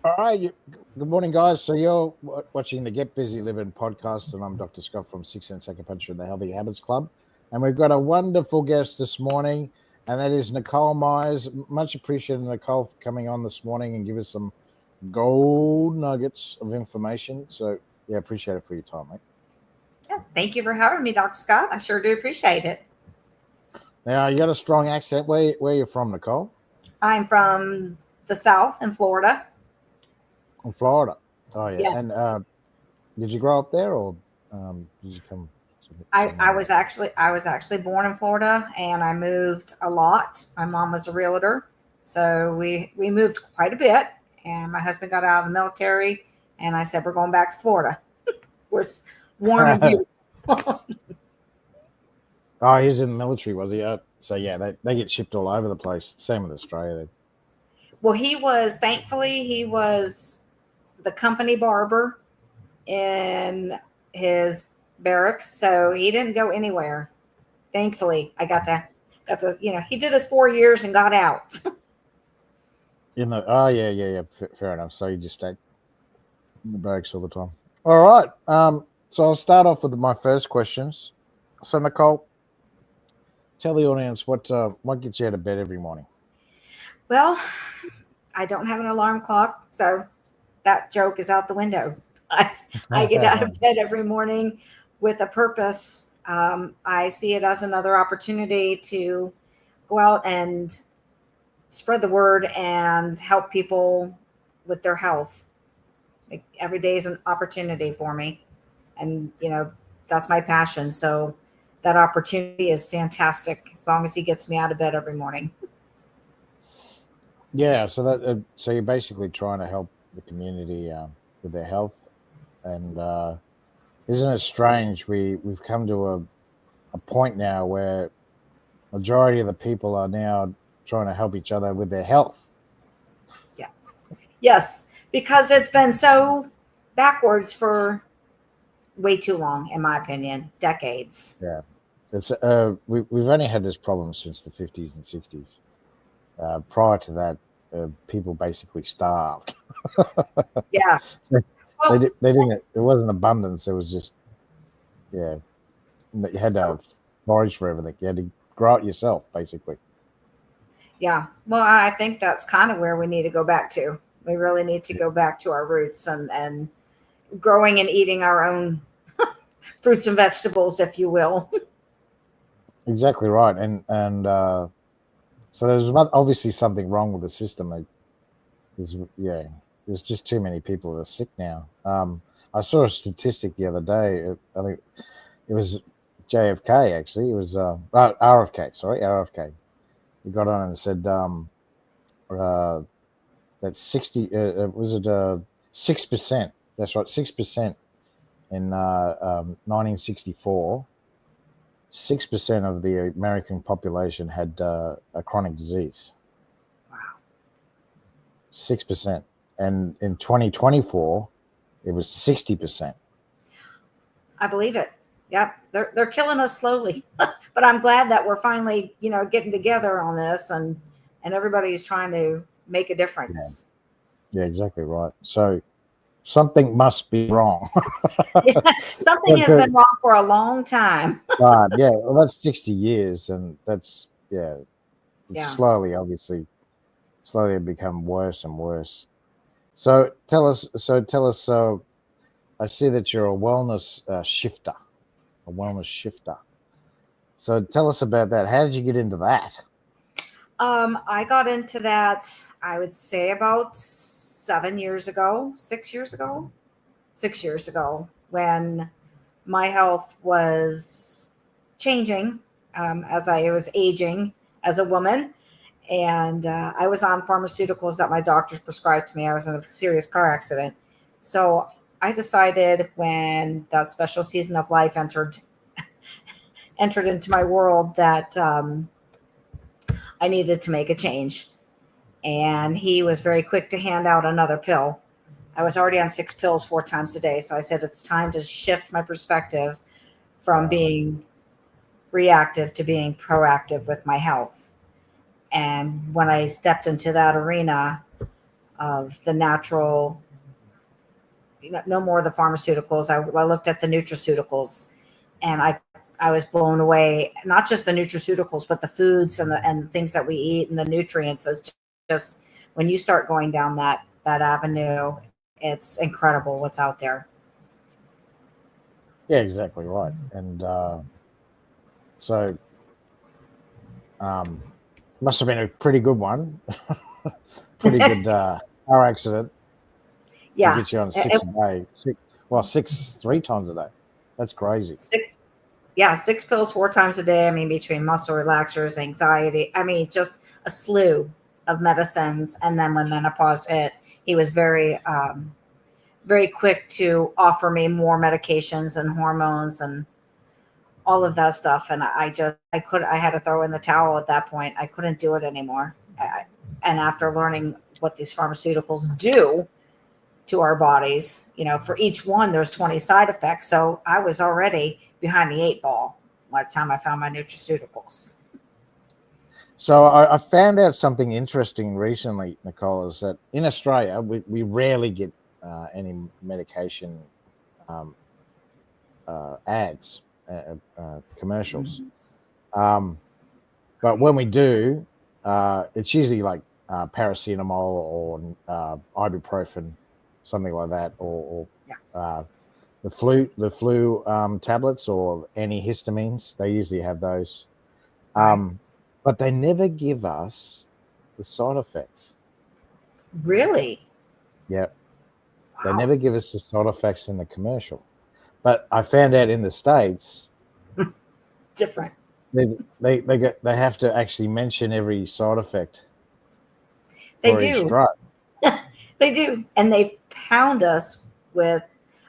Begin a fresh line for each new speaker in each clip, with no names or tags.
All right. Good morning, guys. So you're watching the Get Busy Livin podcast, and I'm Dr. Scott from Six Sense Acupuncture and the Healthy Habits Club. And we've got a wonderful guest this morning, and that is Nikole Myers. Much appreciated, Nikole, for coming on this morning and give us some gold nuggets of information. So, yeah, appreciate it for your time, mate.
Yeah, thank you for having me, Dr. Scott. I sure do appreciate it.
Now, you got a strong accent. Where you from, Nikole?
I'm from the South in Florida.
In Florida. Oh, yeah. And
Yes,
did you grow up there, or did you come
I, I
somewhere
was
else?
actually I was actually born in Florida, and I moved a lot. My mom was a realtor, so we moved quite a bit. And my husband got out of the military, and I said we're going back to Florida, where it's warm and beautiful.
Oh, he's in the military, was he? So yeah, they get shipped all over the place. Same with Australia.
Well, he was the company barber in his barracks, so he didn't go anywhere. Thankfully, I got to he did his 4 years and got out.
In the yeah. Fair enough. So you just stayed in the barracks all the time. All right. So I'll start off with my first questions. So Nikole, tell the audience what gets you out of bed every morning.
Well, I don't have an alarm clock, so that joke is out the window. I, I get out of bed every morning with a purpose. I see it as another opportunity to go out and spread the word and help people with their health. Like, every day is an opportunity for me, and that's my passion. So that opportunity is fantastic as long as he gets me out of bed every morning.
Yeah. So you're basically trying to help the community with their health, and isn't it strange? We've come to a point now where majority of the people are now trying to help each other with their health.
Yes, yes, because it's been so backwards for way too long, in my opinion, decades.
Yeah, it's we've only had this problem since the 50s and 60s. Prior to that, people basically starved.
Yeah. Well,
They didn't. There wasn't abundance. It was just yeah. You had to forage for everything. You had to grow it yourself, basically.
yeah. Well, I think that's kind of where we need to go back to. We really need to go back to our roots and growing and eating our own fruits and vegetables, if you will.
Exactly right. And so there's obviously something wrong with the system. Yeah, there's just too many people that are sick now. I saw a statistic the other day. I think it was JFK actually. It was RFK. Sorry, RFK. He got on and said uh, that 60 was it 6%. That's right, 6% in 1964. 6% of the American population had a chronic disease.
Wow.
6%, and in 2024, it was 60%.
I believe it. Yep. They're killing us slowly. But I'm glad that we're finally, getting together on this, and everybody's trying to make a
Yeah,
difference.
yeah, exactly right. So something must be wrong.
Yeah, something has been wrong for a long time.
But yeah, well, that's 60 years, and that's yeah, it's
Yeah.
slowly become worse and worse. So tell us. So tell us. So I see that you're a wellness shifter, a wellness
Yes.
shifter. So tell us about that. How did you get into that?
I got into that, I would say, about 7 years ago, 6 years ago, 6 years ago, when my health was changing, as I was aging as a woman. And I was on pharmaceuticals that my doctors prescribed to me. I was in a serious car accident. So I decided, when that special season of life entered into my world, that I needed to make a change. And he was very quick to hand out another pill. I was already on 6 pills 4 times a day. So I said, it's time to shift my perspective from
Wow.
being reactive to being proactive with my health. And when I stepped into that arena, of the natural, no more of the pharmaceuticals. I looked at the nutraceuticals, and I was blown away. Not just the nutraceuticals, but the foods and things that we eat and the nutrients. It's just when you start going down that avenue, it's incredible what's out there.
Yeah, exactly right. And so must have been a pretty good one. Pretty good car accident to
Yeah.
get you on six a day. Six 3 times a day. That's crazy.
Yeah, 6 pills 4 times a day. I mean, between muscle relaxers, anxiety. I mean, just a slew of medicines. And then when menopause hit, he was very quick to offer me more medications and hormones and all of that stuff. And I had to throw in the towel at that point. I couldn't do it anymore. And after learning what these pharmaceuticals do to our bodies, for each one, there's 20 side effects. So I was already behind the 8 ball by the time I found my nutraceuticals.
So I found out something interesting recently, Nikole, is that in Australia, we rarely get any medication ads, commercials. But when we do, it's usually like paracetamol or ibuprofen, something like that, or
Yes.
the flu tablets or antihistamines. They usually have those,
Right.
but they never give us the side effects.
Really?
Yeah, they
Wow.
never give us the side effects in the commercial. But I found out in the States,
Different.
they have to actually mention every side effect
They
for each
do.
drug.
They do. And they pound us with,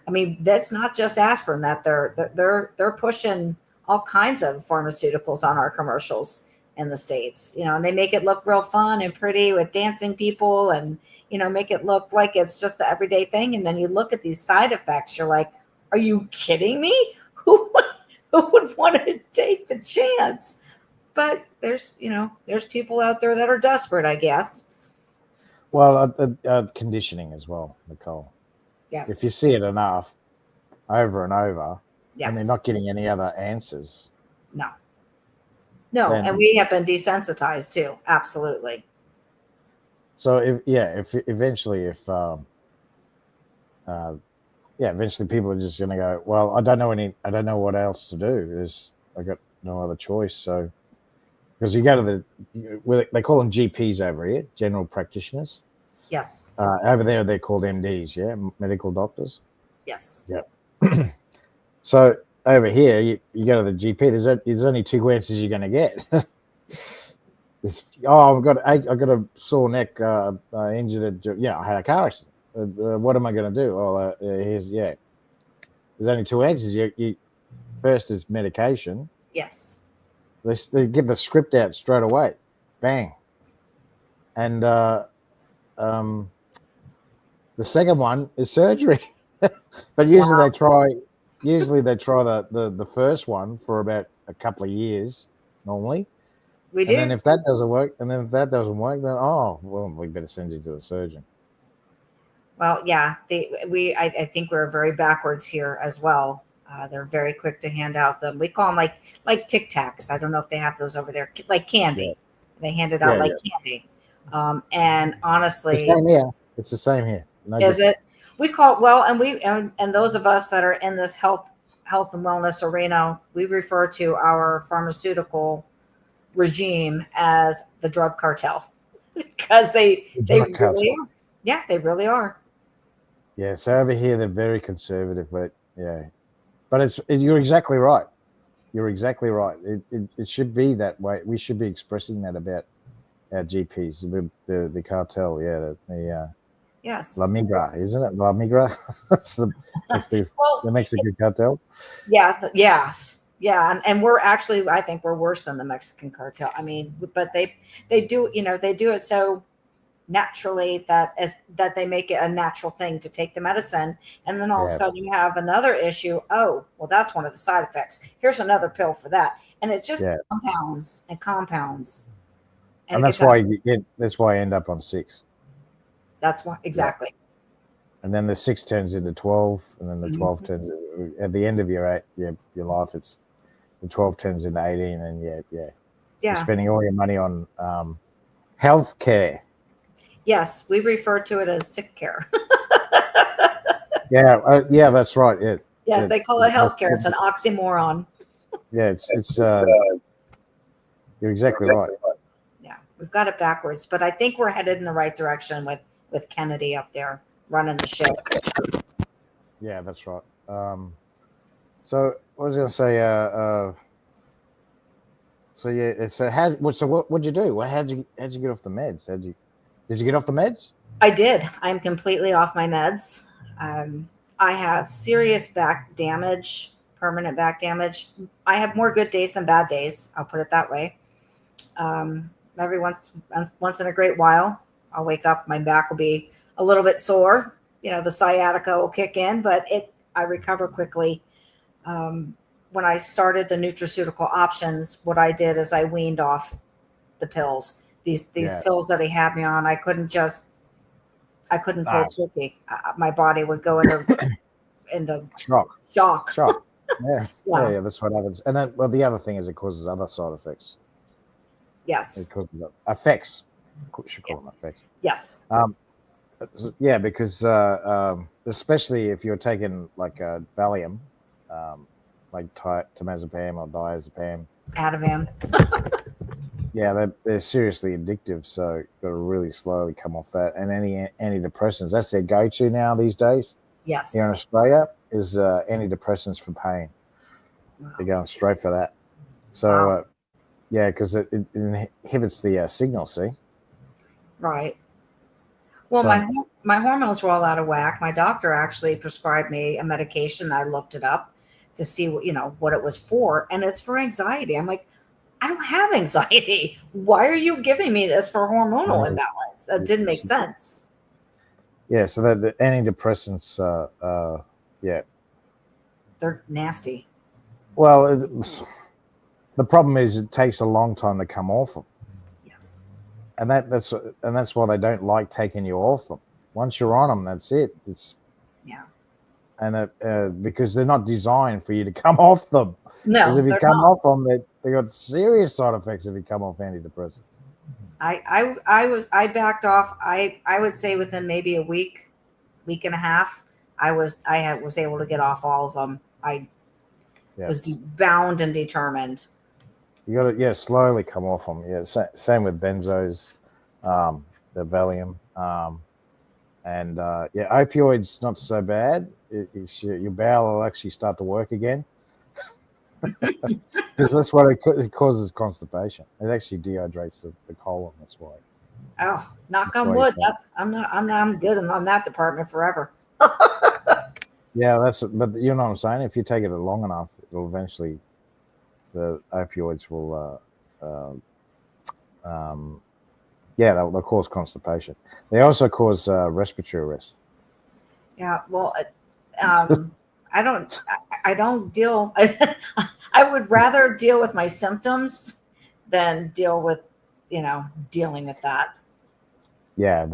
I mean, that's not just aspirin that they're pushing all kinds of pharmaceuticals on our commercials in the States, and they make it look real fun and pretty with dancing people and, make it look like it's just the everyday thing. And then you look at these side effects, you're like, are you kidding me? Who would want to take the chance? But there's people out there that are desperate, I guess.
Well, conditioning as well, Nikole. If you
Yes.
see it enough over and over, and they're not
Yes.
getting any other answers,
No. No, and
then
we have been desensitized too. Absolutely.
so if eventually eventually people are just going to go, well, I don't know what else to do. I got no other choice. So because you go to they call them GPs over here, general practitioners.
Yes.
Over there, they're called MDs, yeah, medical doctors.
Yes.
Yeah. So over here, you go to the GP. There's only 2 answers you're going to get. I've got a sore neck, injured. I had a car accident. What am I going to do? Oh, there's only 2 answers. You first is medication.
Yes.
They give the script out straight away, bang, and the second one is surgery. But usually
Wow.
they try the first one for about a couple of years normally.
We
And then
do.
if that doesn't work, then we better send you to a surgeon.
Well, yeah. I think we're very backwards here as well. They're very quick to hand out them. We call them like Tic Tacs. I don't know if they have those over there, like
Yeah,
candy. They hand it out
yeah,
like
yeah.
candy. And
The
honestly,
same here. It's the same here. No
is
different.
it? We call well, and those of us that are in this health and wellness arena, we refer to our pharmaceutical regime as the drug cartel because
The
they
drug
really
cartel.
are. Yeah, they really are.
Yeah. So over here they're very conservative, but yeah. But you're exactly right. You're exactly right. It should be that way. We should be expressing that about our GPs. The cartel. Yeah. The La
Yes.
Migra, isn't it? La Migra. That's the
Well,
Mexican cartel.
yeah, yes, yeah, and we're actually, I think we're worse than the Mexican cartel. I mean, but they do it so naturally that they make it a natural thing to take the medicine, and then all of a
Yeah.
sudden you have another issue. Oh, well, that's one of the side effects. Here's another pill for that, and it just
Yeah.
compounds and compounds, and
And
it gets
that's
out.
why that's why I end up on 6.
That's what exactly.
And then the 6 turns into 12, and then the 12
Mhm.
turns at the end of your life. It's the 12 turns into 18, and you're
Yeah.
spending all your money on health care.
Yes, we refer to it as sick care.
Yeah, that's right.
Yes, they call it healthcare. It's an oxymoron.
Yeah, it's you're exactly right.
Yeah, we've got it backwards, but I think we're headed in the right direction with Kennedy up there running the show.
Yeah, that's right. So what was I going to say? So yeah, what'd you do? How'd you get off the meds? Did you get off the meds?
I did. I'm completely off my meds. I have serious back damage, permanent back damage. I have more good days than bad days. I'll put it that way. Every once in a great while, I'll wake up, my back will be a little bit sore. The sciatica will kick in, but I recover quickly. When I started the nutraceutical options, what I did is I weaned off the pills. These pills that he had me on, I couldn't pull tricky. My body would go into shock.
Yeah, that's what happens. And then, well, the other thing is it causes other side effects.
Yes.
It causes effects. Should call them effects.
Yes.
Yeah, because especially if you're taking like a Valium, like temazepam or diazepam,
Ativan.
Yeah, they're seriously addictive, so you've got to really slowly come off that. And any antidepressants, that's their go-to now these days.
Yes.
Here in Australia is antidepressants for pain. Wow. They're going straight for that. So, yeah, because it inhibits the signal, see?
Right. Well, so, my hormones were all out of whack. My doctor actually prescribed me a medication. I looked it up to see what it was for, and it's for anxiety. I'm like, I don't have anxiety. Why are you giving me this for hormonal imbalance? That didn't make sense.
Yeah, so the antidepressants, yeah,
they're nasty.
Well, the problem is it takes a long time to come off them.
Yes,
and that's why they don't like taking you off them. Once you're on them, that's it. And because they're not designed for you to come off them.
No,
because if you come off them, they got serious side effects if you come off antidepressants.
I backed off. I would say within maybe a week and a half, I was able to get off all of them. I was bound and determined.
You got to slowly come off them. Yeah, same with benzos, the Valium, and opioids not so bad. Your bowel will actually start to work again. Because that's what it causes constipation. It actually dehydrates the colon. That's why.
Oh, knock on wood. I'm good on that department forever.
Yeah, but you know what I'm saying? If you take it long enough, it'll eventually, the opioids will, they'll cause constipation. They also cause respiratory arrest.
Yeah, well, I don't deal. I would rather deal with my symptoms than deal with, dealing with that.
Yeah,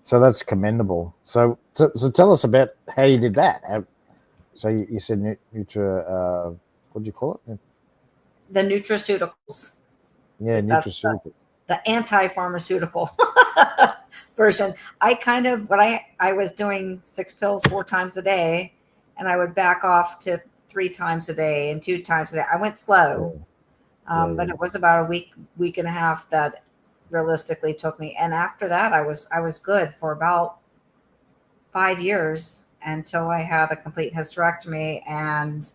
so that's commendable. So tell us about how you did that. So you said what did you call it?
The nutraceuticals.
Yeah, nutraceutical.
The anti-pharmaceutical version. I was doing 6 pills 4 times a day, and I would back off to 3 times a day and 2 times a day. I went slow, but it was about a week and a half that realistically took me. And after that, I was good for about 5 years until I had a complete hysterectomy, and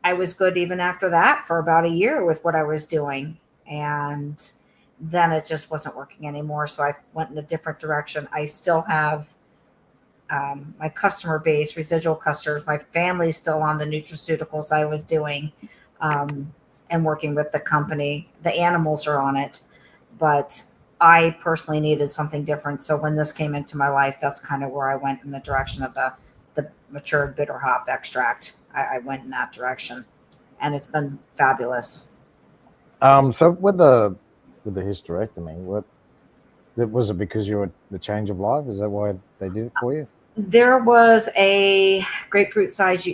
I was good even after that for about a year with what I was doing. And then it just wasn't working anymore. So I went in a different direction. I still have my customer base, residual customers. My family's still on the nutraceuticals I was doing and working with the company. The animals are on it. But I personally needed something different. So when this came into my life, that's kind of where I went in the direction of the matured bitter hop extract. I went in that direction, and it's been fabulous.
So with the hysterectomy, Was it because you were the change of life? Is that why they did it for you?
There was a grapefruit size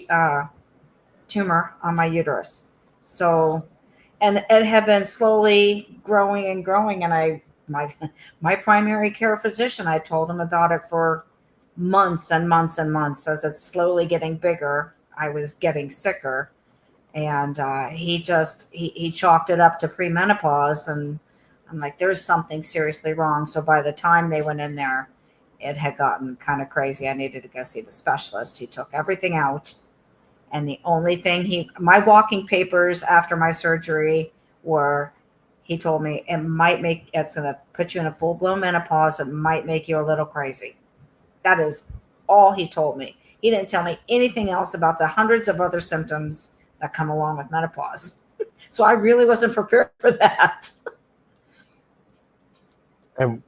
tumor on my uterus. So, and it had been slowly growing and growing. And my, my primary care physician, I told him about it for months and months and months. As it's slowly getting bigger, I was getting sicker. And he chalked it up to premenopause. And I'm like, there's something seriously wrong. So by the time they went in there, it had gotten kind of crazy. I needed to go see the specialist. He took everything out. And the only thing my walking papers after my surgery were, he told me it's going to put you in a full blown menopause. It might make you a little crazy. That is all he told me. He didn't tell me anything else about the hundreds of other symptoms that come along with menopause. So I really wasn't prepared for that.
And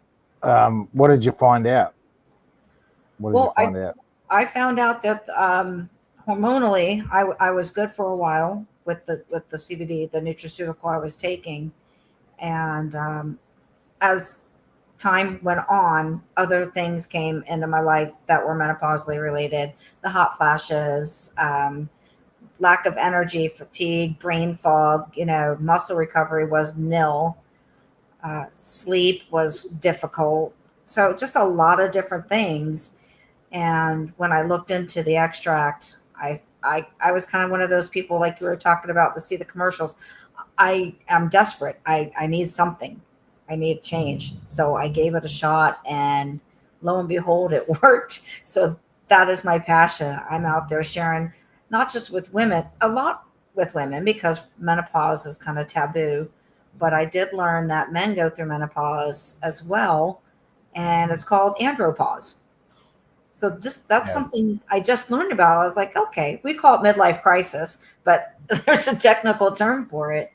what did you find out? What did you find out?
I found out that hormonally, I was good for a while with the CBD, the nutraceutical I was taking, and as time went on, other things came into my life that were menopausally related. The hot flashes, lack of energy, fatigue, brain fog. Muscle recovery was nil. Sleep was difficult. So just a lot of different things. And when I looked into the extract, I was kind of one of those people like you were talking about to see the commercials. I am desperate. I need something. I need change. So I gave it a shot, and lo and behold, it worked. So that is my passion. I'm out there sharing, not just with women, a lot with women because menopause is kind of taboo. But I did learn that men go through menopause as well, and it's called andropause. So that's something I just learned about. I was like, okay, we call it midlife crisis, but there's a technical term for it.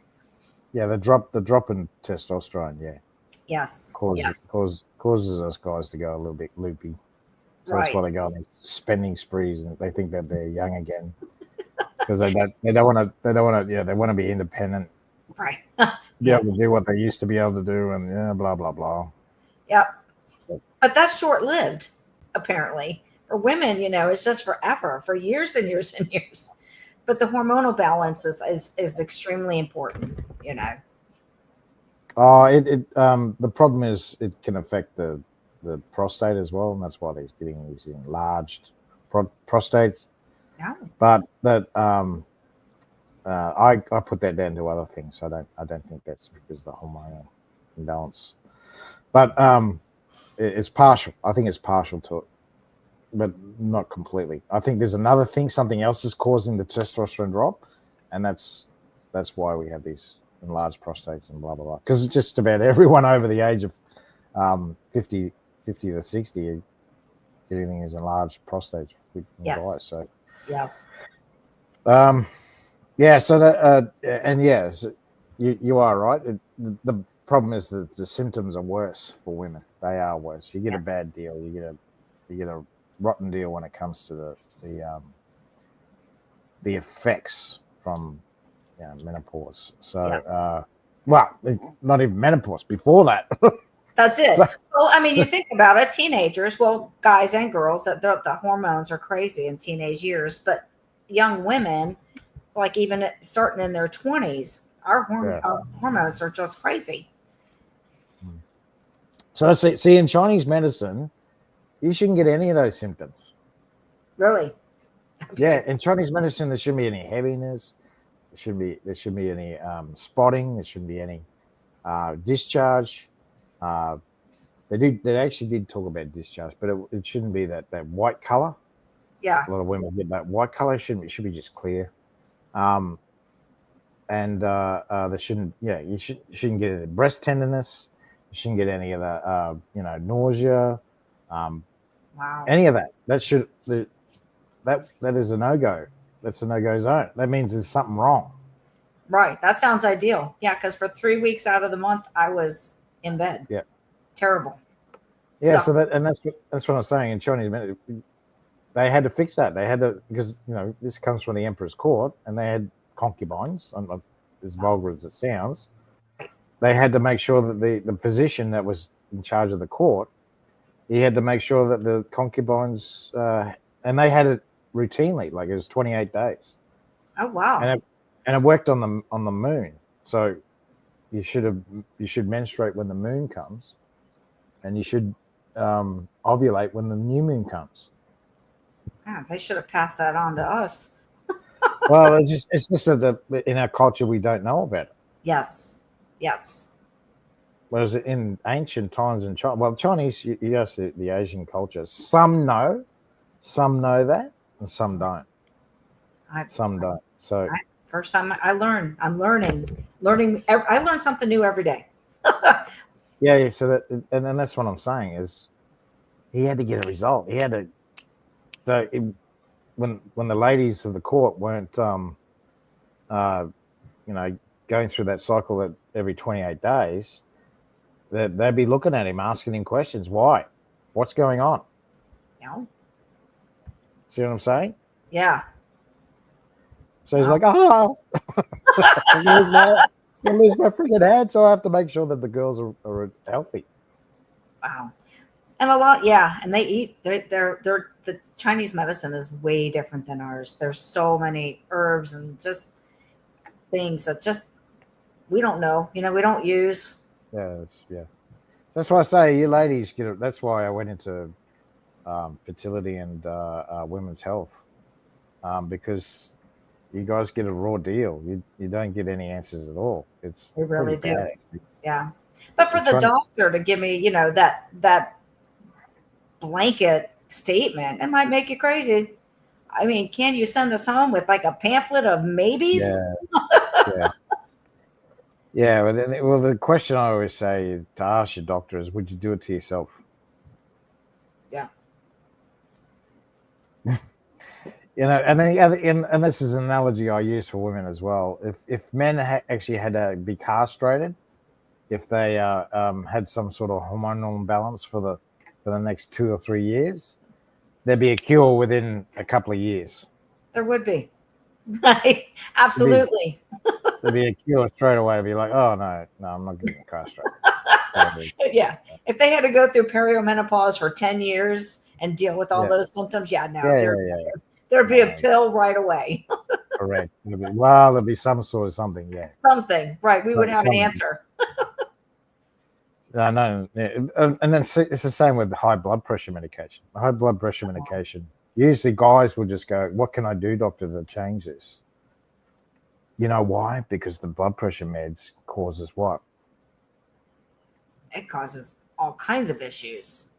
Yeah, the drop in testosterone, yeah.
Yes.
Causes us guys to go a little bit loopy. So that's why they go on these spending sprees and they think that they're young again. Because they want to be independent.
Right.
Be able to do what they used to be able to do and blah blah blah.
Yep. But that's short lived. Apparently for women, it's just forever, for years and years and years. But the hormonal balance is extremely important.
The problem is it can affect the prostate as well, and that's why he's getting these enlarged prostates.
Yeah.
But that I put that down to other things. I don't think that's because of the hormonal imbalance. But it's partial. I think it's partial to it, but not completely. I think there's another thing. Something else is causing the testosterone drop, and that's why we have these enlarged prostates and blah blah blah. Because just about everyone over the age of 50 to 60 getting these enlarged prostates with guys. So
yes.
So that and yes, you are right. The problem is that the symptoms are worse for women. They are worse. You get a bad deal. You get a rotten deal when it comes to the effects from menopause. So, not even menopause. Before that,
that's it. Well, I mean, you think about it. Teenagers, guys and girls, that the hormones are crazy in teenage years, but young women, like even starting in their 20s, our hormones are just crazy.
So see, in Chinese medicine, you shouldn't get any of those symptoms.
Really?
Okay. Yeah, in Chinese medicine, there shouldn't be any heaviness. There shouldn't be any spotting. There shouldn't be any discharge. They actually did talk about discharge, but it shouldn't be that white color.
Yeah.
A lot of women get that white color. It should be just clear. And there shouldn't. Yeah, you shouldn't get any breast tenderness. You shouldn't get any of the nausea.
Wow.
Any of that. That is a no-go. That's a no-go zone. That means there's something wrong.
Right. That sounds ideal. Yeah, because for 3 weeks out of the month, I was in bed.
Yeah.
Terrible.
Yeah. So that's what I'm saying. In Chinese medicine, they had to fix that. They had to, because this comes from the emperor's court, and they had concubines. As vulgar as it sounds, they had to make sure that the physician that was in charge of the court, he had to make sure that the concubines, and they had it routinely, like it was 28 days.
Oh wow.
And it worked on the moon. So you should menstruate when the moon comes, and you should ovulate when the new moon comes.
Yeah, they should have passed that on to us.
Well, it's just that in our culture we don't know about it.
Yes. Yes.
Whereas in ancient times in China, well, Chinese, yes, the Asian culture, some know that, and some don't. Some don't. So
first time I learn, I'm learning. I learn something new every day.
yeah. So that, and that's what I'm saying is, he had to get a result. He had to. So when the ladies of the court weren't, going through that cycle at every 28 days, they'd be looking at him, asking him questions. Why? What's going on?
No.
See what I'm saying?
Yeah.
So he's like, I lose my freaking head, so I have to make sure that the girls are healthy.
Wow. And a lot, yeah. And they eat. The Chinese medicine is way different than ours. There's so many herbs and just things that just we don't know. We don't use.
Yeah. That's why I say you ladies get it. That's why I went into fertility and women's health, because you guys get a raw deal. You don't get any answers at all. It's
We really do.
bad.
Yeah. But for the doctor to give me, that blanket statement, it might make you crazy. I mean, can you send us home with like a pamphlet of maybes?
Yeah. Yeah. Well, the question I always say to ask your doctor is, would you do it to yourself?
Yeah.
And then and this is an analogy I use for women as well. If men actually had to be castrated, if they had some sort of hormonal imbalance for the next 2 or 3 years, there'd be a cure within a couple of years.
There would be. Absolutely.
There'd be a cure straight away. It'd be like, oh no, I'm not getting castrated.
Yeah. If they had to go through perimenopause for 10 years and deal with all those symptoms, there'd be a pill right away.
Correct. There'd be some sort of something, yeah.
Something, right. We would have an answer.
No, and then it's the same with high blood pressure medication. The high blood pressure medication, usually guys will just go, what can I do, doctor, to change this? You know why? Because the blood pressure meds causes what?
It causes all kinds of issues.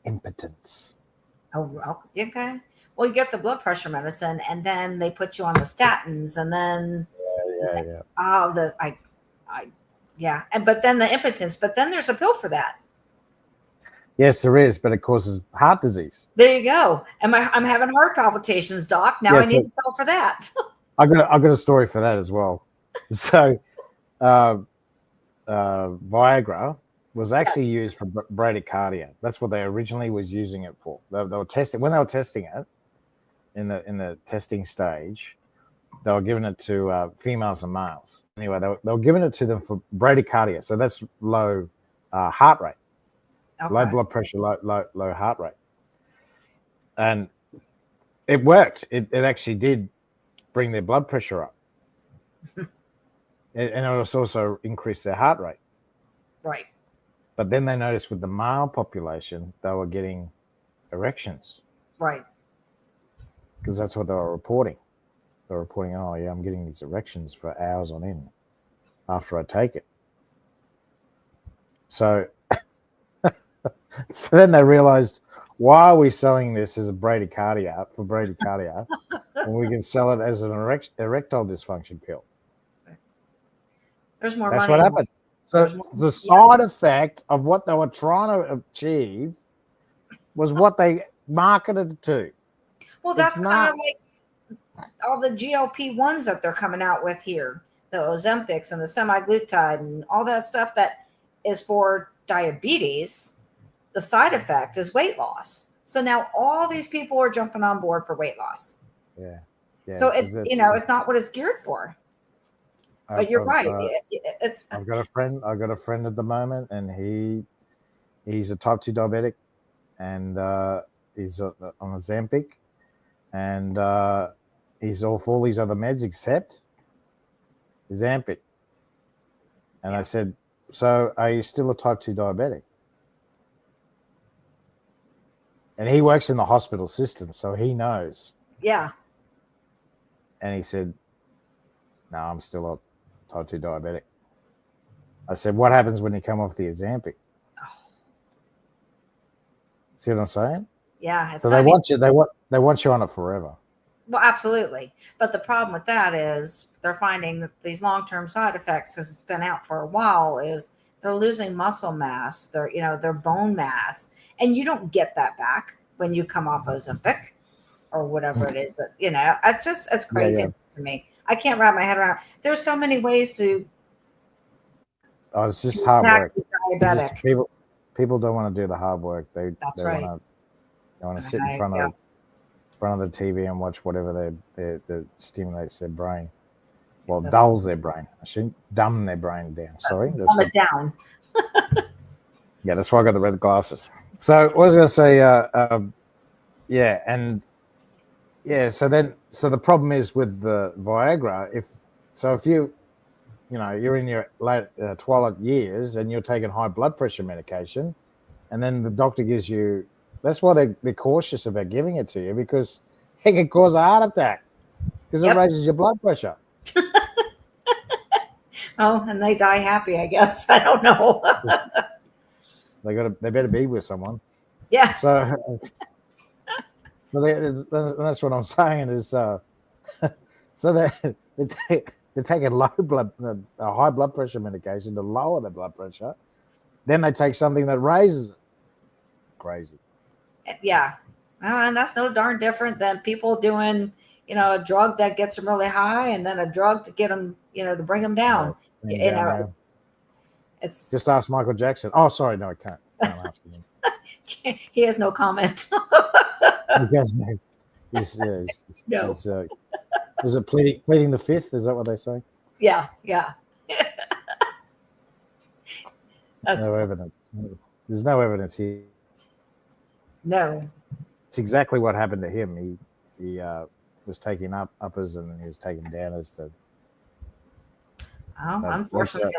Impotence.
Oh, okay. Well, you get the blood pressure medicine, and then they put you on the statins, and then but then the impotence. But then there's a pill for that.
Yes, there is, but it causes heart disease.
There you go. I'm having heart palpitations, doc. Now I need a pill for that.
I got a story for that as well. So, Viagra was actually used for bradycardia. That's what they originally was using it for. They were testing when they were testing it in the testing stage. They were giving it to females and males. Anyway, they were giving it to them for bradycardia. So that's low heart rate, low blood pressure, low heart rate, and it worked. It actually did bring their blood pressure up, and it also increased their heart rate.
Right.
But then they noticed with the male population, they were getting erections.
Right.
Because that's what they were reporting. They were reporting, oh, yeah, I'm getting these erections for hours on end after I take it. So, so then they realized, why are we selling this as a bradycardia when we can sell it as an erectile dysfunction pill?
There's more
That's
money.
what happened. So the side effect of what they were trying to achieve was what they marketed it to.
Well, that's kind of like all the GLP-1s that they're coming out with here, the Ozempics and the semaglutide and all that stuff that is for diabetes. The side effect is weight loss. So now all these people are jumping on board for weight loss.
Yeah.
So it's it's not what it's geared for. But you're right.
I've got a friend at the moment, and He's a type 2 diabetic, and he's on Ozempic, and he's off all these other meds except Ozempic. And I said, so are you still a type 2 diabetic? And he works in the hospital system, so he knows.
Yeah.
And he said, no, I'm still a type 2 diabetic. I said, what happens when you come off the Ozempic?
Oh.
See what I'm saying?
Yeah.
So they want you on it forever.
Well, absolutely. But the problem with that is they're finding that these long-term side effects, because it's been out for a while, is they're losing muscle mass, their bone mass, and you don't get that back when you come off Ozempic or whatever it is that, it's crazy to me. I can't wrap my head around. There's so many ways to.
Oh, it's just hard work.
Diabetic.
People don't want to do the hard work. They
right.
want to sit in front of the TV and watch whatever that stimulates their brain. Well, dulls their brain. I shouldn't dumb their brain down. Sorry,
dumb it down.
Yeah, that's why I got the red glasses. So what I was going to say, So the problem is with the Viagra. If you're in your late twilight years and you're taking high blood pressure medication, and then the doctor gives you, that's why they're cautious about giving it to you, because it can cause a heart attack because it raises your blood pressure.
Oh, and they die happy, I guess. I don't know.
They better be with someone.
Yeah.
So that's what I'm saying is, so they're taking high blood pressure medication to lower their blood pressure. Then they take something that raises it. Crazy.
Yeah. And that's no darn different than people doing, a drug that gets them really high, and then a drug to get them, to bring them down. It's
just ask Michael Jackson. Oh, sorry, no, I can't ask him.
He has no comment.
I guess he's
no.
Is it pleading the fifth? Is that what they say?
Yeah.
That's no evidence. There's no evidence here.
No.
It's exactly what happened to him. He was taking uppers and he was taking downers to.
Unfortunately,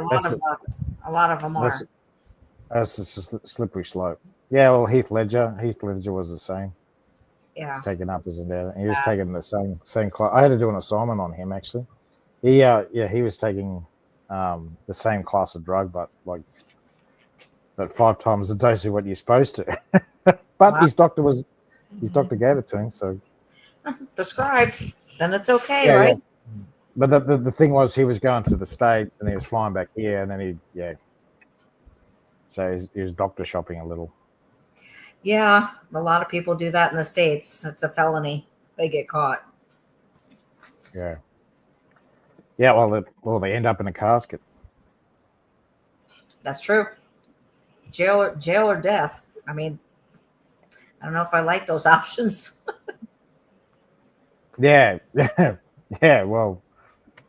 a lot of them are.
That's a slippery slope. Yeah, well, Heath Ledger was the same.
Yeah.
He's taking uppers and downers. He was taking the same class. I had to do an assignment on him actually. He was taking the same class of drug, but 5 times the dose of what you're supposed to. But his doctor gave it to him, so
prescribed. Then it's okay, right?
Yeah. But the thing was, he was going to the States and he was flying back here, and then so he was doctor shopping a little.
Yeah, a lot of people do that in the States. It's a felony. They get caught.
Yeah. Yeah, well, they end up in a casket.
That's true. Jail or death. I mean, I don't know if I like those options.
Yeah. Well,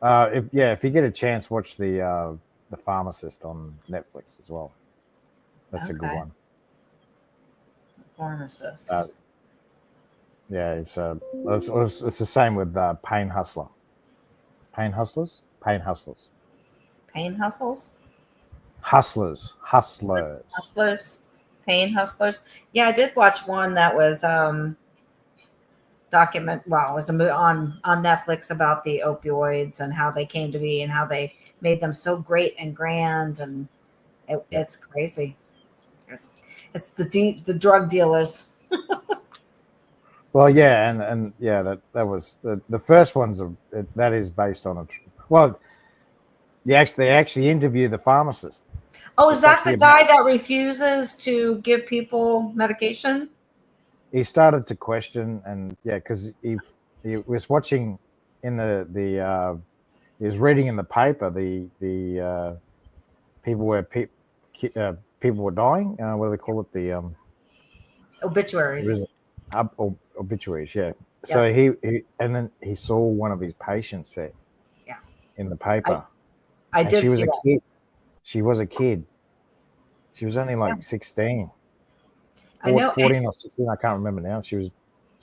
if you get a chance, watch the Pharmacist on Netflix as well. That's a good one.
Pharmacist.
It's the same with Pain Hustler. Pain Hustlers. Pain Hustlers.
Pain Hustles.
Hustlers.
Pain Hustlers. Yeah, I did watch one that was it was a movie on Netflix about the opioids and how they came to be and how they made them so great and grand, and it's crazy. It's the drug dealers.
Well, yeah, and that was the first ones that is based on they actually interview the pharmacist.
Oh, is that the guy that refuses to give people medication?
He started to question, and because he was watching in he was reading in the paper the people where people were dying. What do they call it? The
obituaries.
Obituaries, yeah. Yes. So he saw one of his patients there. In the paper.
I did.
She was a kid. She was a kid. She was only
Yeah.
like 16,
I know
14 or 16. I can't remember now. She was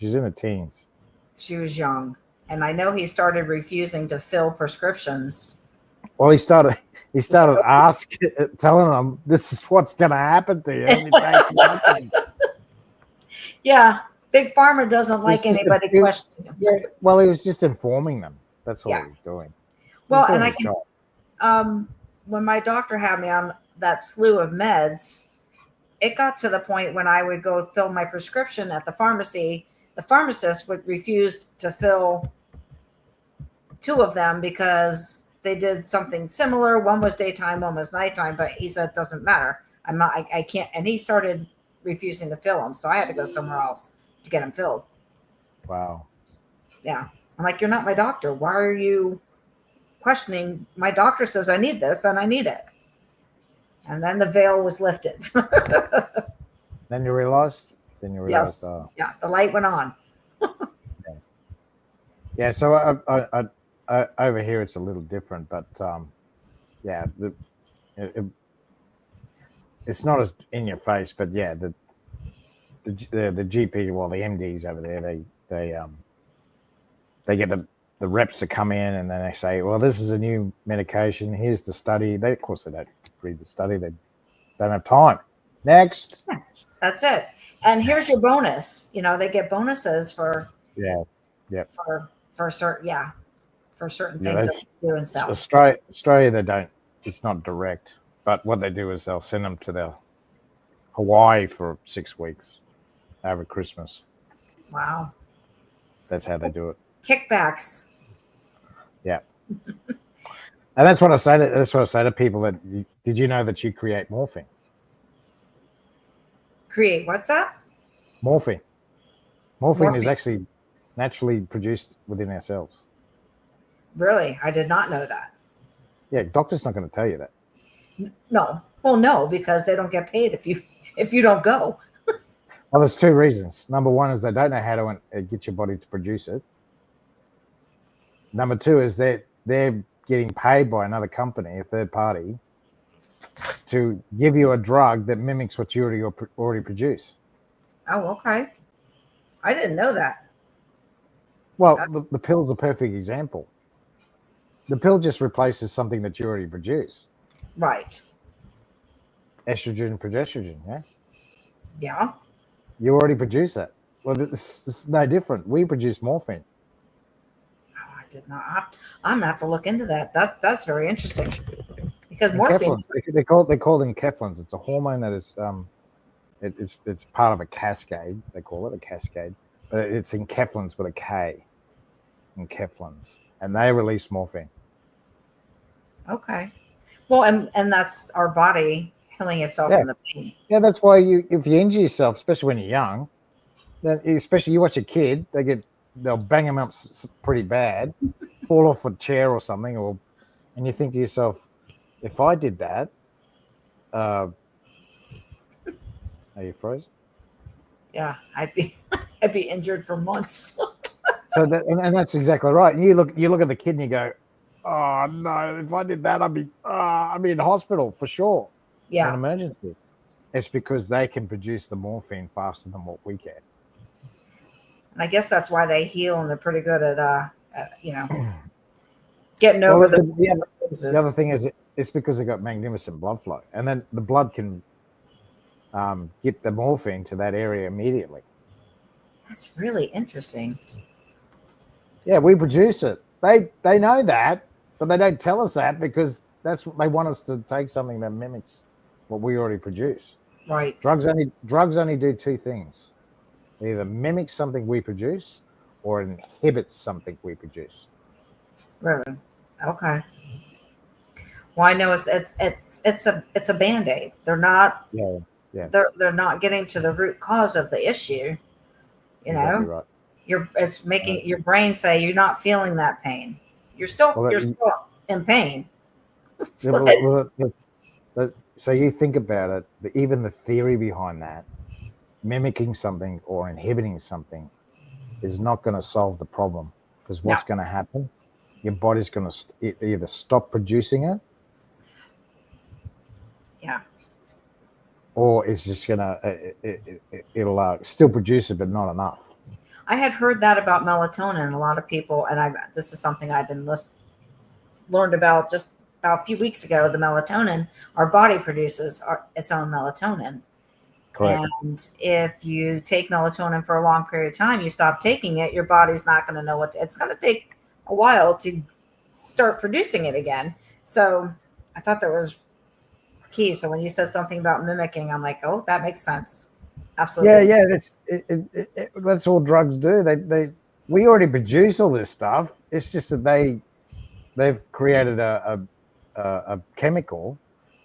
in the teens.
she was young, and I know he started refusing to fill prescriptions.
Well, he started asking, telling them, "This is what's going to happen to you when you take nothing."
Yeah, Big Pharma doesn't
It's
like
just
anybody questioning him.
yeah. Well, he was just informing them. That's all
Yeah.
he was doing. He was
Well,
doing
and I
his
can,
job.
when my doctor had me on that slew of meds, it got to the point when I would go fill my prescription at the pharmacy, the pharmacist would refuse to fill two of them because they did something similar. One was daytime, one was nighttime, but he said it doesn't matter. I'm not, I can't. And he started refusing to fill them. So I had to go somewhere else to get them filled.
Wow.
Yeah. I'm like, you're not my doctor. Why are you questioning? My doctor says I need this and I need it. And then the veil was lifted.
Then you realized.
Yes. Yeah. The light went on.
Yeah. So I over here it's a little different, but yeah, it's not as in your face, but yeah, the GP, well, the MDs over there, they get the reps to come in and then they say, well, this is a new medication. Here's the study. They, of course, they don't read the study. They don't have time. Next.
That's it. And here's your bonus. You know, they get bonuses for
Yeah.
for certain for certain
Yeah,
things that they do and sell.
Australia, they don't. It's not direct, but what they do is they'll send them to the Hawaii for 6 weeks over Christmas.
Wow.
That's how they do it.
Kickbacks.
Yeah. And that's what I say to people that did you know that you create morphine?
Create what's that?
Morphine is actually naturally produced within our cells.
Really? I did not know that.
Yeah, doctor's not going to tell you that.
No. Well, no, because they don't get paid if you don't go.
Well, there's two reasons. Number one is they don't know how to get your body to produce it. Number two is they're getting paid by another company, a third party, to give you a drug that mimics what you already produce.
Oh, okay. I didn't know that.
Well, the pill's a perfect example. The pill just replaces something that you already produce.
Right.
Estrogen, progesterone, yeah?
Yeah.
You already produce that. Well, it's no different. We produce morphine.
Oh, I did not. I'm gonna have to look into that. That's very interesting. Because
And
morphine.
they call them enkephalins. It's a hormone that is it's part of a cascade. They call it a cascade, but it's enkephalins with a K. Enkephalins, and they release morphine.
Okay. Well, and that's our body healing itself from the pain.
Yeah, that's why if you injure yourself, especially when you're young, then especially you watch a kid, they'll bang them up pretty bad, fall off a chair or something, and you think to yourself, if I did that, are you frozen?
Yeah, I'd be injured for months.
So and that's exactly right. And you look at the kid and you go, oh no, if I did that, I'd be in hospital for sure.
Yeah.
An emergency. It's because they can produce the morphine faster than what we can.
And I guess that's why they heal and they're pretty good at getting over
the other thing is it's because they got magnificent blood flow, and then the blood can get the morphine to that area immediately.
That's really interesting.
Yeah, we produce it. They know that, but they don't tell us that because that's what they want us to take something that mimics what we already produce.
Right.
Drugs only do two things. They either mimic something we produce or it inhibits something we produce.
Really? Okay. Well, I know it's a Band-Aid. They're not they're not getting to the root cause of the issue. You
exactly
know?
Right.
It's making your brain say you're not feeling that pain. You're still in pain.
So you think about it, even the theory behind that, mimicking something or inhibiting something is not going to solve the problem, because what's going to happen? Your body's going to either stop producing it.
Yeah.
or it's just gonna it'll still produce it, but not enough.
I had heard that about melatonin. A lot of people, and this is something I've been learned about just about a few weeks ago. The melatonin, our body produces its own melatonin.
Correct.
And if you take melatonin for a long period of time, you stop taking it, your body's not going to know it's going to take a while to start producing it again. So I thought that was key. So when you said something about mimicking, I'm like, oh, that makes sense. Absolutely.
Yeah. That's all drugs do. We already produce all this stuff. It's just that they've created a chemical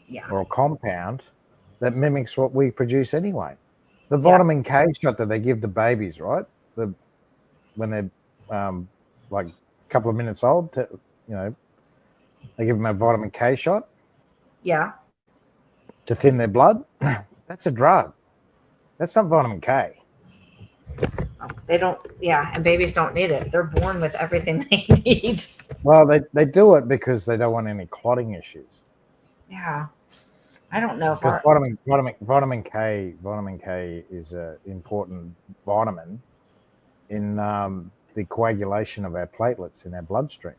Yeah.
or a compound that mimics what we produce anyway. The
Yeah.
vitamin K shot that they give to babies, right? When they're like a couple of minutes old, they give them a vitamin K shot.
Yeah.
To thin their blood. That's a drug. That's not vitamin K.
They don't, yeah. And babies don't need it. They're born with everything they need.
Well, they do it because they don't want any clotting issues.
Yeah. I don't know if
Because vitamin K is an important vitamin in the coagulation of our platelets in our bloodstream.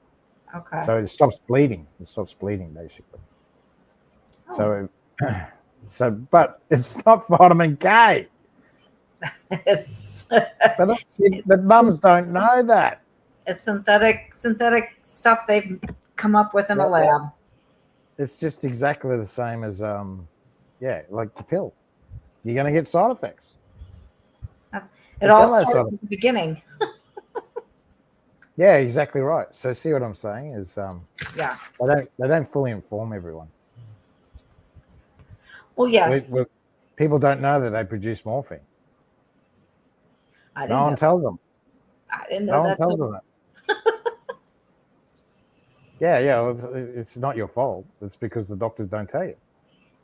Okay.
So it stops bleeding. It stops bleeding basically.
Oh.
But it's not vitamin K.
It's
but mums don't know that.
It's synthetic stuff they've come up with in a lab.
It's just exactly the same as like the pill. You're going to get side effects.
It all starts at the beginning.
Yeah, exactly right. So see what I'm saying is
yeah,
they don't fully inform everyone.
Well, yeah.
People don't know that they produce morphine.
No
one tells them.
I didn't know that.
No one tells them that. Yeah. It's not your fault. It's because the doctors don't tell you.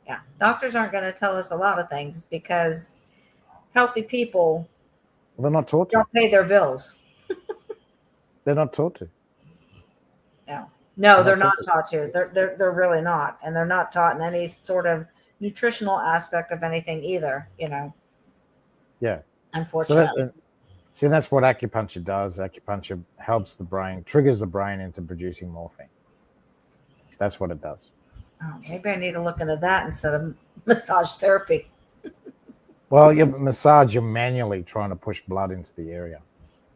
Yeah, doctors aren't going to tell us a lot of things because healthy people
they're not taught to.
Don't pay their bills.
They're not taught to.
No, they're not taught to. They're really not, and they're not taught in any sort of nutritional aspect of anything either.
Yeah.
Unfortunately.
See, that's what acupuncture does. Acupuncture helps the brain, triggers the brain into producing morphine. That's what it does.
Oh, maybe I need to look into that instead of massage therapy.
Well, you massage, you're manually trying to push blood into the area.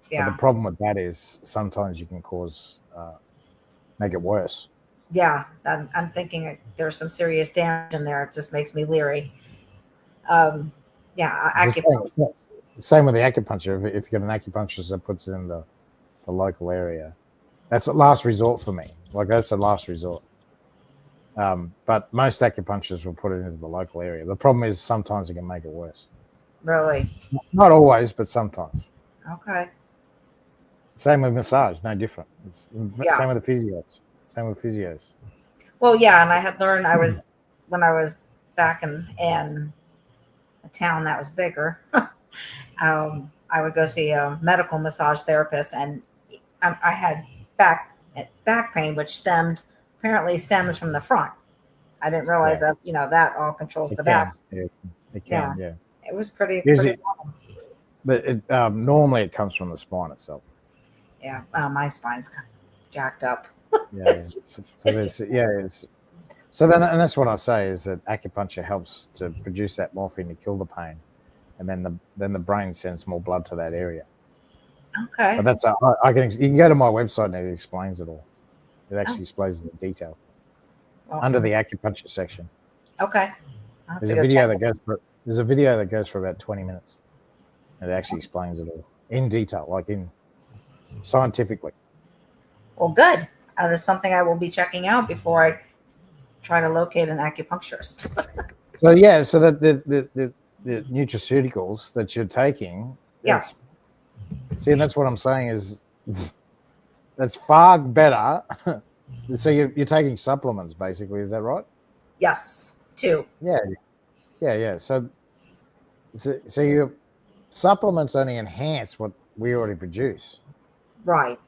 Yeah.
But the problem with that is sometimes you can make it worse.
Yeah, I'm thinking there's some serious damage in there. It just makes me leery. Acupuncture.
Same with the acupuncture. If you got an acupuncturist that puts it in the local area, that's a last resort for me. Like that's a last resort. But most acupuncturists will put it into the local area. The problem is sometimes it can make it worse.
Really?
Not always, but sometimes.
Okay.
Same with massage, no different. Same with the physios.
Well, yeah, and I had learned when I was back in a town that was bigger. I would go see a medical massage therapist, and I had back pain, which apparently stems from the front. I didn't realize that that all controls the back.
It can. Yeah.
It was pretty.
But normally it comes from the spine itself.
Yeah, my spine's kind of jacked up.
Yeah. So then, and that's what I say is that acupuncture helps to produce that morphine to kill the pain, and then the brain sends more blood to that area.
Okay.
But that's you can go to my website and it explains it all. It actually explains it in detail under the acupuncture section.
Okay.
There's a video that goes for about 20 minutes. And it actually explains it all in detail, like scientifically.
Well, good. That's something I will be checking out before I try to locate an acupuncturist.
So that the nutraceuticals that you're taking.
Yes.
See, and that's what I'm saying is that's far better. So you're taking supplements, basically. Is that right?
Yes, 2.
Yeah. So your supplements only enhance what we already produce.
Right.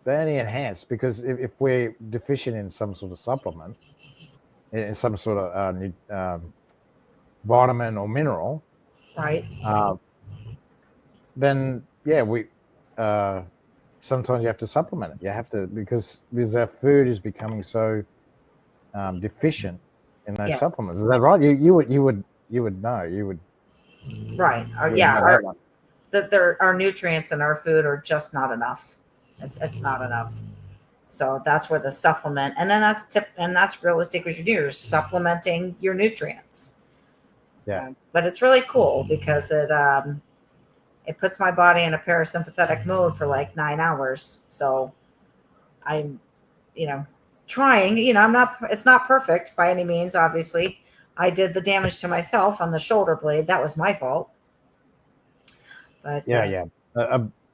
They only enhance because if we're deficient in some sort of supplement, in some sort of vitamin or mineral,
Right.
then we sometimes you have to supplement it. You have to because our food is becoming so deficient in those
Yes.
supplements. Is that right? You would know.
Right.
You would know that one.
Our nutrients in our food are just not enough. It's not enough. So that's where the supplement, and then that's realistic what you do. You're supplementing your nutrients.
Yeah.
But it's really cool because it puts my body in a parasympathetic mode for like 9 hours. So I'm, trying. I'm not. It's not perfect by any means. Obviously, I did the damage to myself on the shoulder blade. That was my fault. But
Yeah.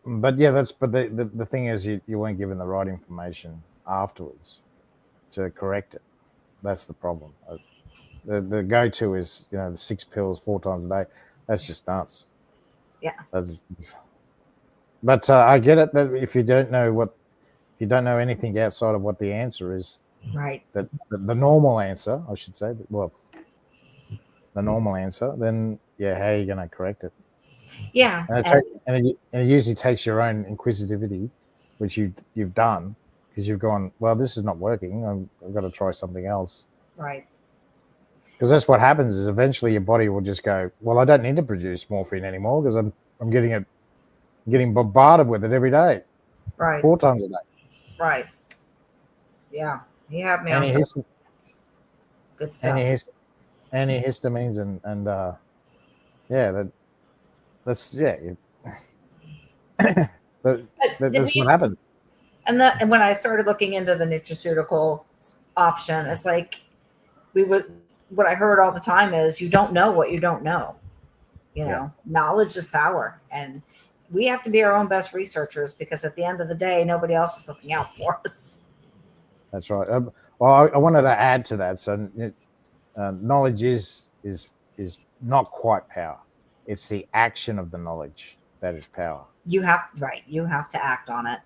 But the thing is, you weren't given the right information afterwards to correct it. That's the problem. The go-to is the 6 pills 4 times a day. That's just nuts.
Yeah.
But I get it that if you don't know anything outside of what the answer is,
Right.
that the normal answer, I should say, well, the normal answer, then how are you going to correct it?
Yeah.
And it usually takes your own inquisitivity, which you've done, because you've gone, well, this is not working. I've got to try something else.
Right.
Because that's what happens is eventually your body will just go, well, I don't need to produce morphine anymore because I'm getting bombarded with it every day,
Right.
4 times a day.
Right. Yeah. You have me on some good stuff.
Antihistamines and that's that's what happens.
And when I started looking into the nutraceutical option, it's like what I heard all the time is you don't know what you don't know. Knowledge is power, and we have to be our own best researchers because at the end of the day, nobody else is looking out for us.
That's right. Well, I wanted to add to that. So, knowledge is not quite power. It's the action of the knowledge that is power.
You have to act on it.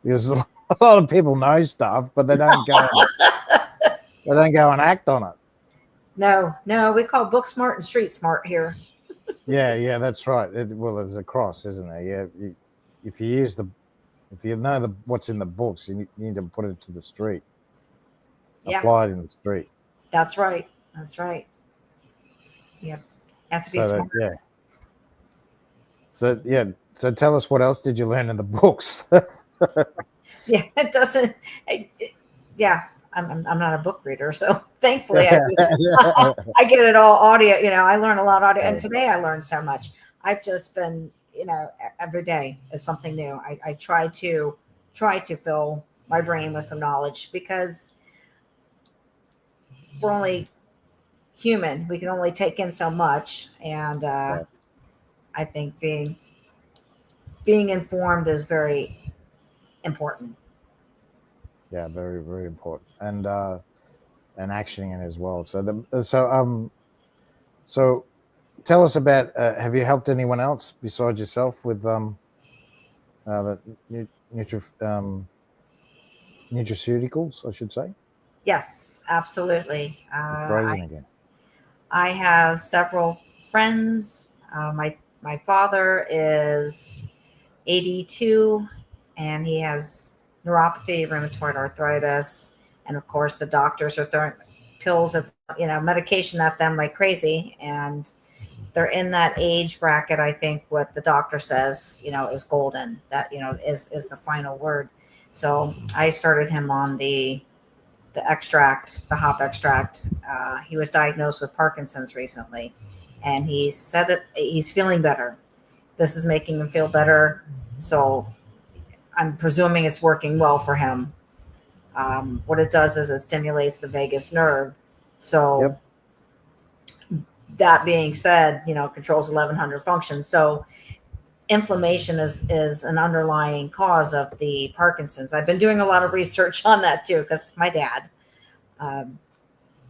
Because a lot of people know stuff, but they don't go. They don't go and act on it.
No, we call book smart and street smart here.
Yeah, that's right. There's a cross, isn't there? Yeah, if you know what's in the books, you need to put it to the street. Apply it in the street.
That's right. Yep. Have to be smart.
So tell us, what else did you learn in the books?
It doesn't. I'm not a book reader, so thankfully I get it all audio. I learn a lot of audio, and today I learned so much. I've just been, every day is something new. I try to fill my brain with some knowledge because we're only human. We can only take in so much, and I think being informed is very important.
Yeah, very, very important, and actioning it as well. So tell us about. Have you helped anyone else besides yourself with the nutraceuticals, I should say?
Yes, absolutely.
Frozen again.
I have several friends. My father is 82, and he has neuropathy, rheumatoid arthritis, and of course the doctors are throwing pills at medication at them like crazy, and they're in that age bracket. I think what the doctor says is golden. That is the final word. So I started him on the extract, the hop extract. He was diagnosed with Parkinson's recently, and he said that he's feeling better. This is making him feel better. So I'm presuming it's working well for him. What it does is it stimulates the vagus nerve. So that being said, controls 1100 functions. So inflammation is an underlying cause of the Parkinson's. I've been doing a lot of research on that too, because my dad.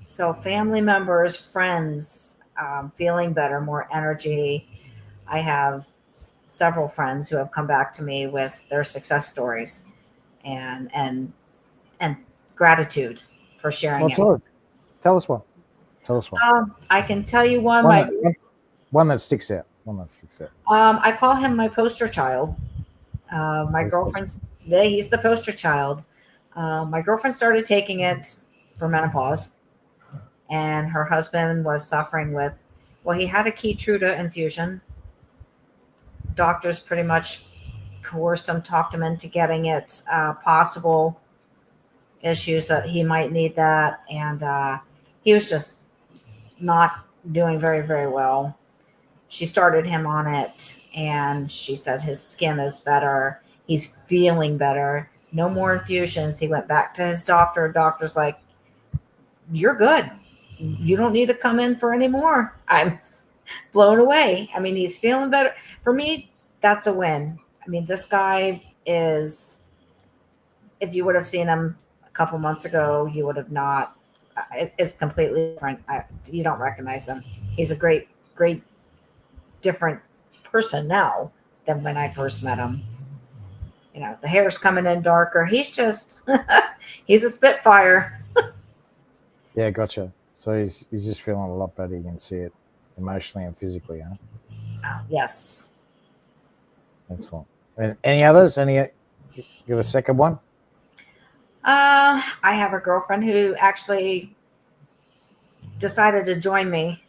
So family members, friends, feeling better, more energy. I have several friends who have come back to me with their success stories and gratitude for sharing it.
Tell us one. Tell us one.
I can tell you one.
One
My
that, one that sticks out. One that sticks out.
I call him my poster child. My girlfriend's yeah, he's the poster child. My girlfriend started taking it for menopause, and her husband was suffering with. Well, he had a Keytruda infusion. Doctors pretty much coerced him, talked him into getting it. Possible issues that he might need that, and he was just not doing very, very well. She started him on it, and she said his skin is better. He's feeling better. No more infusions. He went back to his doctor. Doctor's like, "You're good. You don't need to come in for any more." I'm blown away. I mean, he's feeling better. For me, that's a win. I mean, this guy is, if you would have seen him a couple months ago, you would have not. It's completely different. You don't recognize him. He's a great, great, different person now than when I first met him. You know, the hair's coming in darker. He's just, he's a spitfire.
Yeah, gotcha. So he's just feeling a lot better. You can see it emotionally and physically, huh?
Yes.
Excellent. And any others? You have a second one?
I have a girlfriend who actually decided to join me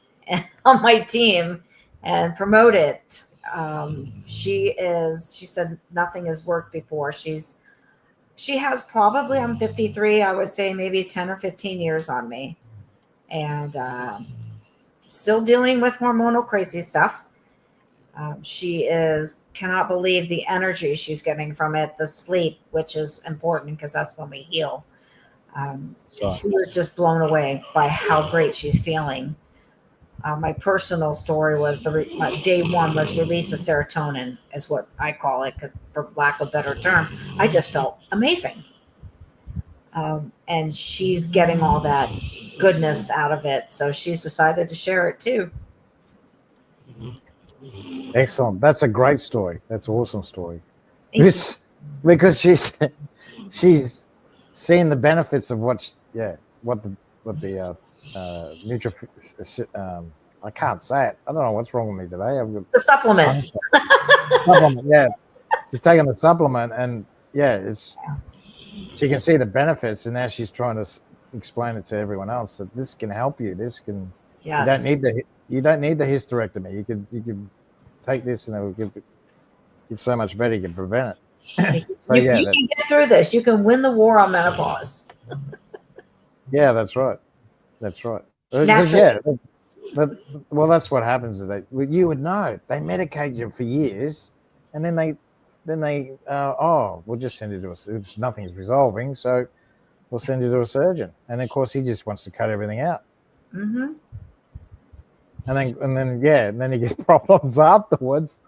on my team and promote it. She said nothing has worked before. She has probably, I'm 53, I would say maybe 10 or 15 years on me, and still dealing with hormonal crazy stuff. She cannot believe the energy she's getting from it, the sleep, which is important because that's when we heal. She was just blown away by how great she's feeling. My personal story was day one was release of serotonin, is what I call it, for lack of a better term. I just felt amazing. And she's getting all that goodness out of it. So she's decided to share it too.
Excellent. That's a great story. That's an awesome story. Because she's seen the benefits of what the I can't say it. I don't know what's wrong with me today. I've got
the supplement.
Supplement, yeah. She's taking the supplement, and she can see the benefits, and now she's trying to explain it to everyone else that this can help you. This can.
Yes.
You don't need the hysterectomy. You could take this, and it will give it's so much better. You can prevent it.
You can get through this. You can win the war on menopause.
Yeah, that's right. That's right.
Naturally.
Well, that's what happens. Is you would know they medicate you for years, and then they we'll just send you to nothing's resolving, so we'll send you to a surgeon. And of course, he just wants to cut everything out.
Mm-hmm.
And then you get problems afterwards.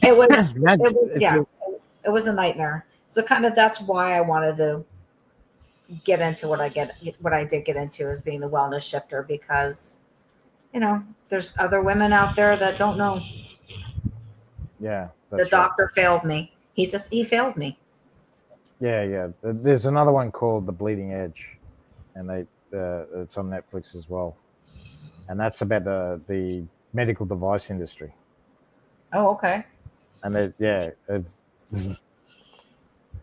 It was a nightmare. So kind of that's why I wanted to get into what I did get into, as being the wellness shifter, because there's other women out there that don't know.
Yeah,
the doctor failed me. He failed me.
Yeah. There's another one called The Bleeding Edge, and it's on Netflix as well, and that's about the medical device industry.
Oh, okay.
And it's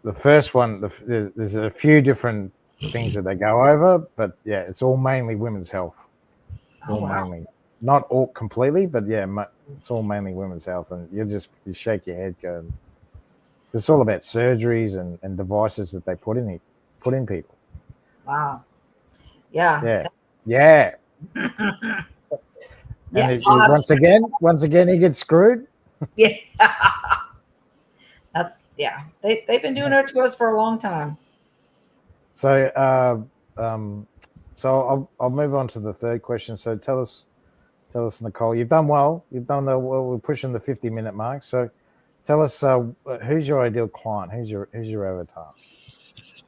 the first one. There's a few different things that they go over, but yeah, it's all mainly women's health. Mainly, not all completely, but yeah, it's all mainly women's health. And you shake your head, going, it's all about surgeries and devices that they put in people.
Wow. Yeah.
Yeah. And once again, he gets screwed.
Yeah. They've been doing it to us for a long time.
So, I'll move on to the third question. So tell us, Nikole, you've done well. We're pushing the 50-minute mark. So tell us, who's your ideal client? Who's your avatar?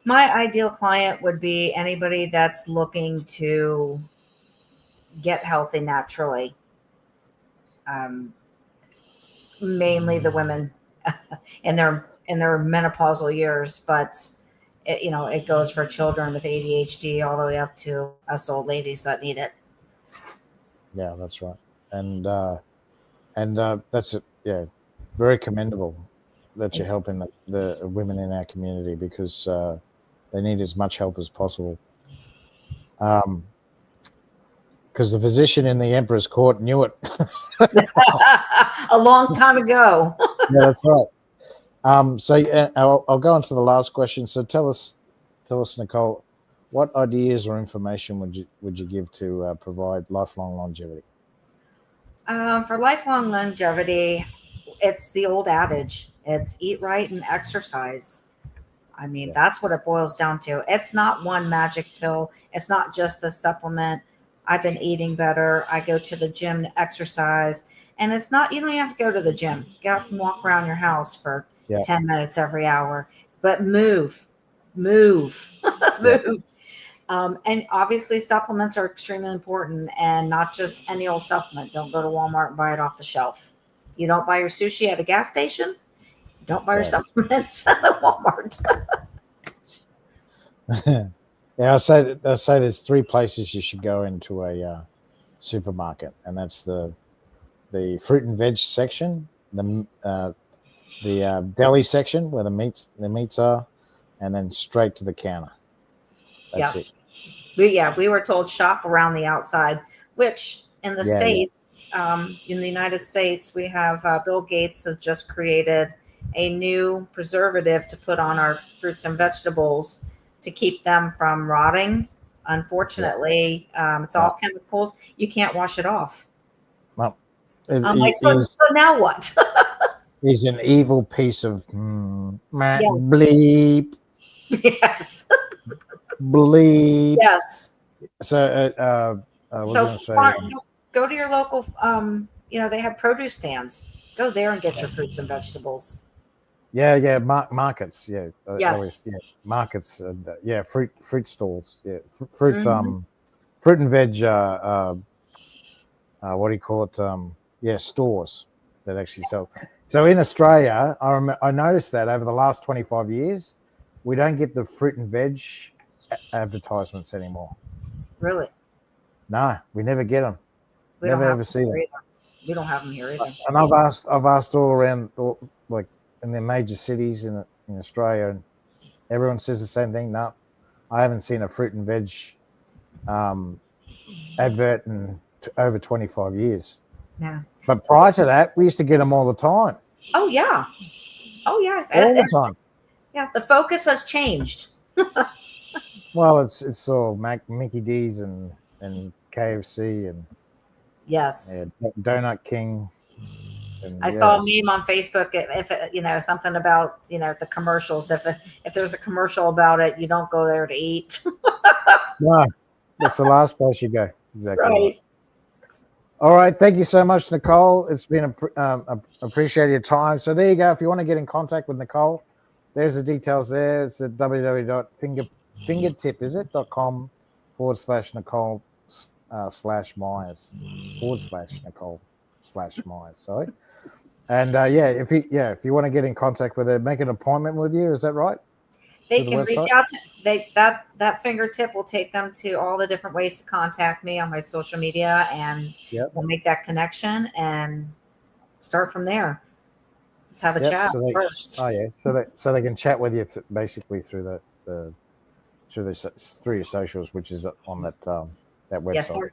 My ideal client would be anybody that's looking to get healthy naturally. Mainly the women in their menopausal years, but it goes for children with ADHD all the way up to us old ladies that need it.
Yeah, that's right. And that's it. Yeah, very commendable that you're helping the women in our community, because they need as much help as possible. Because the physician in the emperor's court knew it.
A long time ago.
Yeah, that's right. So I'll go on to the last question. So tell us, Nikole, what ideas or information would you give to provide lifelong longevity?
For lifelong longevity, it's the old adage: it's eat right and exercise. I mean,
Yeah,
that's what it boils down to. It's not one magic pill. It's not just the supplement. I've been eating better. I go to the gym to exercise. And it's not, you don't even have to go to the gym. Get up and walk around your house for
yeah,
10 minutes every hour. But move,
yeah,
move. And obviously, supplements are extremely important, and not just any old supplement. Don't go to Walmart and buy it off the shelf. You don't buy your sushi at a gas station. Don't buy your
yeah.
supplements at Walmart.
Yeah, I say there's three places you should go into a supermarket, and that's the fruit and veg section, the deli section where the meats are, and then straight to the counter. That's it.
Yes. We were told shop around the outside, which in the
Yeah, yeah,
States, in the United States, we have Bill Gates has just created a new preservative to put on our fruits and vegetables to keep them from rotting.
yeah.
Unfortunately, it's
No,
all chemicals. You can't wash it off.
no.
I'm
He,
like, so,
he's
so now what?
he's an evil piece of
Yes.
bleep,
Yes.
bleep.
Yes.
So I was
So
going to say,
go to your local, they have produce stands. Go there and get
yeah,
your fruits and vegetables.
yeah, markets, yeah,
Yes.
yeah, markets, yeah, fruit stalls, yeah, fruit,
Hmm.
fruit and veg, what do you call it? Yeah, stores that actually sell. So in Australia, I noticed that over the last 25 years, we don't get the fruit and veg advertisements anymore.
Really?
No, we never get them.
We don't
Never
have
ever
them
see
here
them.
either. We don't have them here either.
And I've asked all around, like in the major cities in Australia, and everyone says the same thing. No, I haven't seen a fruit and veg um, advert in over 25 years.
Yeah.
But prior to that, we used to get them all the time,
Oh yeah. Oh yeah.
all the time.
Yeah. The focus has changed.
Well, it's all Mickey D's and KFC and yeah,
Yes.
Donut King and
I saw
yeah,
a meme on Facebook. If something about the commercials. If there's a commercial about it, you don't go there to eat.
no, that's the last place you go. Exactly right.
Right.
All right, thank you so much, Nikole. It's been appreciate your time. So there you go. If you want to get in contact with Nikole, there's the details there. It's at www.fingertip, is it? .com/Nikole /Myers /Nikole/Myers. Sorry. And if you want to get in contact with her, make an appointment with you. Is that right?
They
Through the
can reach
website.
out to that fingertip will take them to all the different ways to contact me on my social media, and
Yep.
we'll make that connection and start from there. Let's have a
Yep.
chat
So they,
first.
oh yeah, so they can chat with you basically through through your socials, which is on that
Yes,
website.
sir.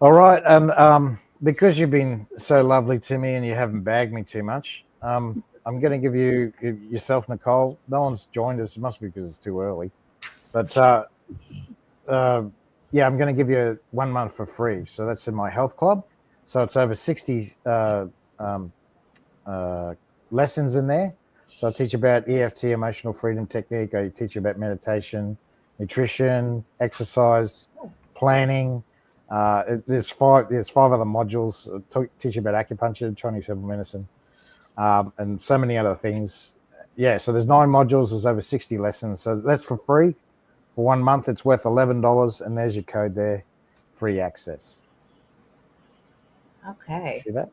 All right, and because you've been so lovely to me and you haven't bagged me too much, I'm going to give you yourself, Nikole. No one's joined us. It must be because it's too early, but yeah, I'm going to give you 1 month for free. So that's in my health club. So it's over 60 um, lessons in there. So I teach about EFT, emotional freedom technique. I teach you about meditation, nutrition, exercise, planning. There's five other modules. Teach you about acupuncture, Chinese herbal medicine, and so many other things. Yeah, so there's 9 modules. There's over 60 lessons. So that's for free. For 1 month, it's worth $11, and there's your code there, free access.
Okay.
See that?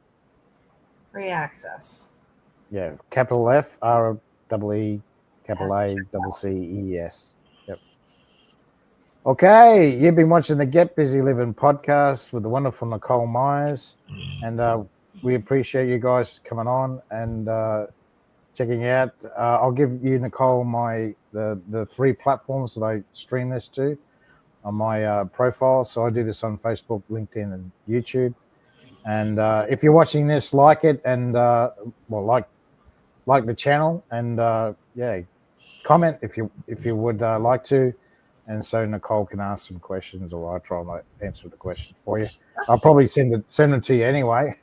Free access.
Yeah, capital F R E E capital A, double C, E-S. Yep. Okay, you've been watching the Get Busy Living podcast with the wonderful Nikole Myers, and we appreciate you guys coming on and checking out. I'll give you, Nikole, the 3 platforms that I stream this to on my profile. So I do this on Facebook, LinkedIn, and YouTube. And if you're watching this, like it, and like the channel, and comment if you would like to. And so Nikole can ask some questions, or I'll try and answer the question for you. I'll probably send them to you anyway.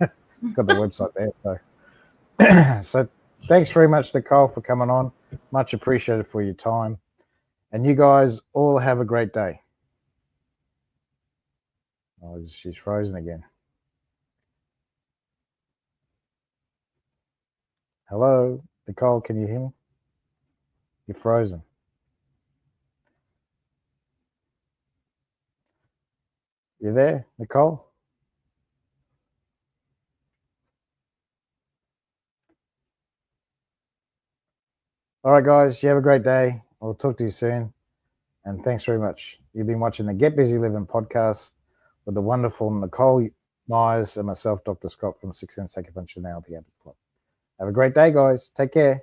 It's got the website there. So thanks very much, Nikole, for coming on. Much appreciated for your time. And you guys all have a great day. Oh, she's frozen again. Hello, Nikole, can you hear me? You're frozen. You there, Nikole? All right, guys, you have a great day. I'll talk to you soon. And thanks very much. You've been watching the Get Busy Living podcast with the wonderful Nikole Myers and myself, Dr. Scott from 6 Sense Acupuncture, now the Abbott Club. Have a great day, guys. Take care.